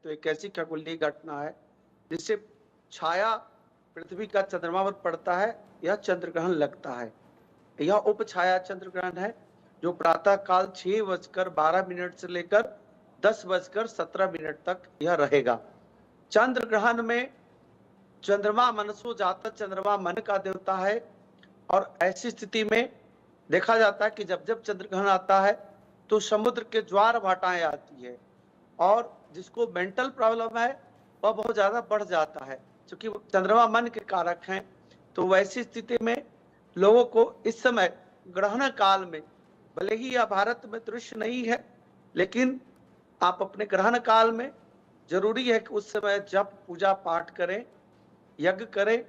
तो एक ऐसी खगोलीय घटना है जिससे छाया पृथ्वी का चंद्रमा पर पड़ता है, यह चंद्र ग्रहण लगता है। यह उप छाया चंद्र ग्रहण है जो प्रातः काल 6:12 से लेकर 10:17 तक यह रहेगा। चंद्र ग्रहण में चंद्रमा मनसो जाता, चंद्रमा मन का देवता है, और ऐसी स्थिति में देखा जाता है कि जब जब चंद्र ग्रहण आता है तो समुद्र के ज्वार भाटाएं आती है, और जिसको मेंटल प्रॉब्लम है वह बहुत ज्यादा बढ़ जाता है, क्योंकि चंद्रमा मन के कारक हैं। तो वैसी स्थिति में लोगों को इस समय ग्रहण काल में, भले ही यह भारत में दृश्य नहीं है, लेकिन आप अपने ग्रहण काल में जरूरी है कि उस समय जप पूजा पाठ करें, यज्ञ करें,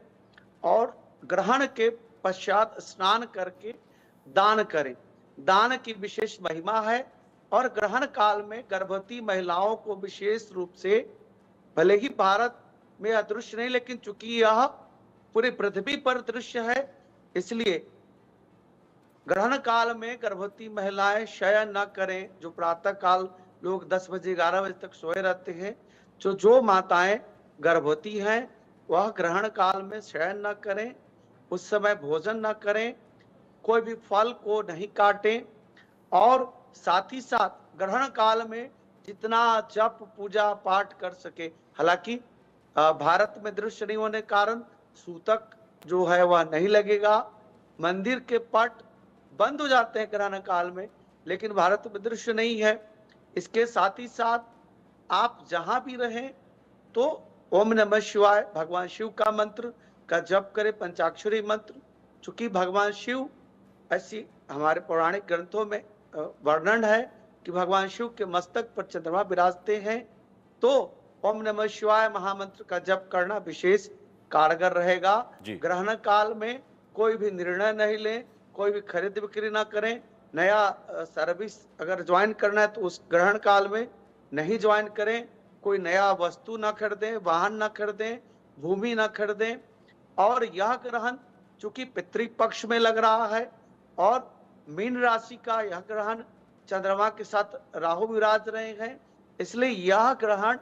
और ग्रहण के पश्चात स्नान करके दान करें। दान की विशेष महिमा है, और ग्रहण काल में गर्भवती महिलाओं को विशेष रूप से, भले ही भारत में यह दृश्य नहीं, लेकिन चूंकि यह पूरी पृथ्वी पर दृश्य है, इसलिए ग्रहण काल में गर्भवती महिलाएं शयन न करें। जो प्रातः काल लोग 10 बजे 11 बजे तक सोए रहते हैं, जो माताएं गर्भवती हैं वह ग्रहण काल में शयन न करें, उस समय भोजन न करें, कोई भी फल को नहीं काटें, और साथ ही साथ ग्रहण काल में जितना जप पूजा पाठ कर सके। हालांकि भारत में दृश्य नहीं होने के कारण सूतक जो है वह नहीं लगेगा, मंदिर के पट बंद हो जाते हैं ग्रहण काल में, लेकिन भारत में दृश्य नहीं है। इसके साथ ही साथ आप जहां भी रहें तो ओम नमः शिवाय भगवान शिव का मंत्र का जप करें, पंचाक्षरी मंत्र। चूंकि भगवान शिव, ऐसी हमारे पौराणिक ग्रंथों में वर्णन है कि भगवान शिव के मस्तक पर चंद्रमा विराजते हैं, तो ओम नमः शिवाय महामंत्र का जप करना विशेष कारगर रहेगा। ग्रहण काल में कोई भी निर्णय नहीं लें, कोई भी खरीद बिक्री ना करें, नया सर्विस अगर ज्वाइन करना है तो उस ग्रहण काल में नहीं ज्वाइन करें, कोई नया वस्तु ना खरीदें, वाहन ना खरीदें, भूमि ना खरीदें। और यह ग्रहण चूंकि पितृपक्ष में लग रहा है, और मीन राशि का यह ग्रहण चंद्रमा के साथ राहु विराज रहे हैं, इसलिए यह ग्रहण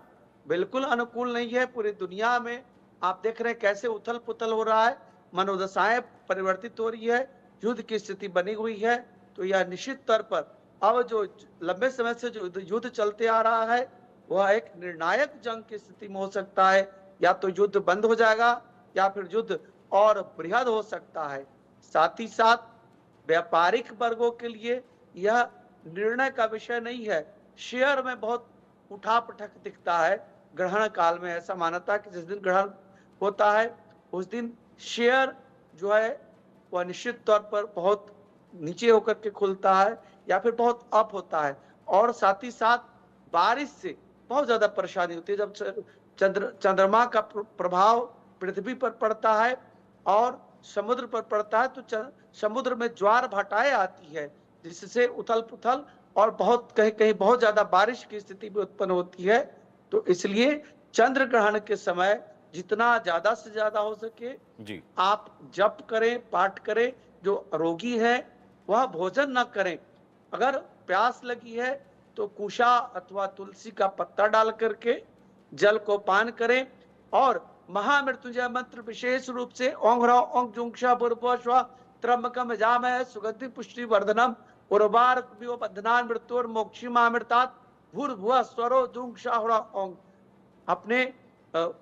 बिल्कुल अनुकूल नहीं है। पूरी दुनिया में आप देख रहे हैं कैसे उथल पुथल हो रहा है, मनोदशाएं परिवर्तित हो रही है, युद्ध की स्थिति बनी हुई है। तो यह निश्चित तौर पर अब जो लंबे समय से जो युद्ध चलते आ रहा है वह एक निर्णायक जंग की स्थिति में हो सकता है। या तो युद्ध बंद हो जाएगा या फिर युद्ध और बृहद हो सकता है। साथ ही साथ व्यापारिक वर्गों के लिए यह निर्णय का विषय नहीं है। शेयर में बहुत उठापटक दिखता है ग्रहण काल में। ऐसा मानता है कि जिस दिन ग्रहण होता है उस दिन शेयर जो है वह निश्चित तौर पर बहुत नीचे होकर के खुलता है या फिर बहुत अप होता है। और साथ ही साथ बारिश से बहुत ज्यादा परेशानी होती है। जब चंद्रमा का प्रभाव पृथ्वी पर पड़ता है और समुद्र पर पड़ता है तो समुद्र में ज्वार भाटाएं आती है, जिससे उथल पुथल और बहुत कहीं कहीं बहुत ज्यादा बारिश की स्थिति भी उत्पन्न होती है। तो इसलिए चंद्र ग्रहण के समय जितना ज्यादा से ज्यादा हो सके आप जप करें, पाठ करें। जो रोगी है वह भोजन न करें। अगर प्यास लगी है तो कुशा अथवा तुलसी का पत्ता डाल करके जल को पान करें, और महामृत्युंजय मंत्र विशेष रूप से ओं ह्रौं ओं जुंक्षा भूर्भुवः स्वः त्र्यंबकम यजामहे सुगंधि पुष्टि वर्धनम उर्वारुकमिव बध्नान् मृत्योर्मोक्षीमामृतात् भूर्भुवः स्वरो जुंक्षा ह्रौं ओं। अपने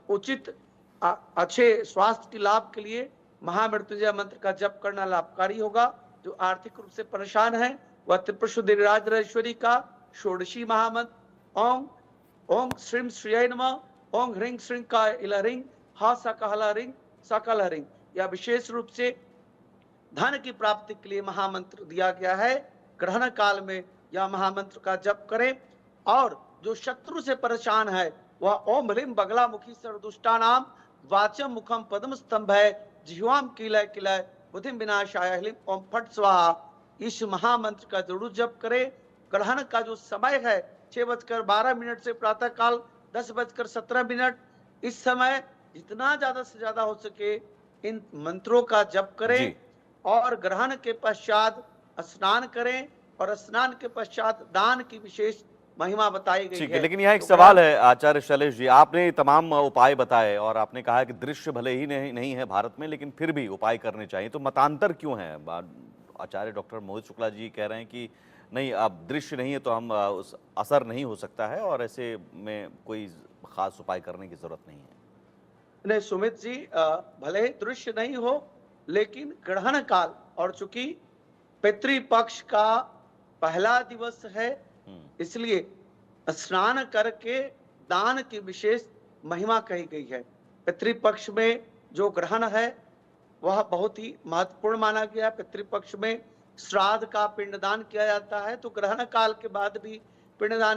उचित अच्छे स्वास्थ्य के लाभ के लिए महामृत्युंजय मंत्र का जप करना लाभकारी होगा। जो आर्थिक रूप से परेशान है वह त्रिपुर सुंदरी राजराजेश्वरी का षोडशी महामंत्र ओं ओं श्रीं श्रियै नमः, ओं ह्रीं श्रीं का इलहरिंग हा सकलहरिंग सकलहरिंग, यह विशेष रूप से धन की प्राप्ति के लिए महामंत्र दिया गया है। ग्रहण काल में यह महामंत्र का जप करें। और जो शत्रु से परेशान है वह ओम ह्रीं बगलामुखी सर्वदुष्टानाम वाचम मुखम पद्म स्तंभ है जिह्वाम किलय किलय बुद्धिम विनाशाय ह्रीं ओम फट स्वाहा। इस महामंत्र का जरूर जप करें। ग्रहण का जो समय है 6:12 से प्रातः काल 10:17, इस समय जितना ज्यादा से ज्यादा हो सके इन मंत्रों का जप करें, और ग्रहण के पश्चात स्नान करें, और स्नान के पश्चात दान की विशेष महिमा बताई गई ठीक है। है, लेकिन यहाँ एक तो सवाल है आचार्य शैलेश जी, आपने तमाम उपाय बताए और आपने कहा कि दृश्य भले ही नहीं है भारत में, लेकिन फिर भी उपाय करने चाहिए, तो मतांतर क्यों है? आचार्य डॉक्टर मोहित शुक्ला जी कह रहे हैं कि नहीं, अब दृश्य नहीं है तो हम उस असर नहीं हो सकता है और ऐसे में कोई खास उपाय करने की जरूरत नहीं है। नहीं सुमित जी, भले ही दृश्य नहीं हो, लेकिन ग्रहण काल और चूंकि पितृपक्ष का पहला दिवस है, इसलिए स्नान करके दान की विशेष महिमा कही गई है। पितृपक्ष में जो ग्रहण है वह बहुत ही महत्वपूर्ण माना गया। पितृपक्ष में श्राद्ध का पिंडदान किया जाता है, तो ग्रहण काल के बाद भी पिंडदान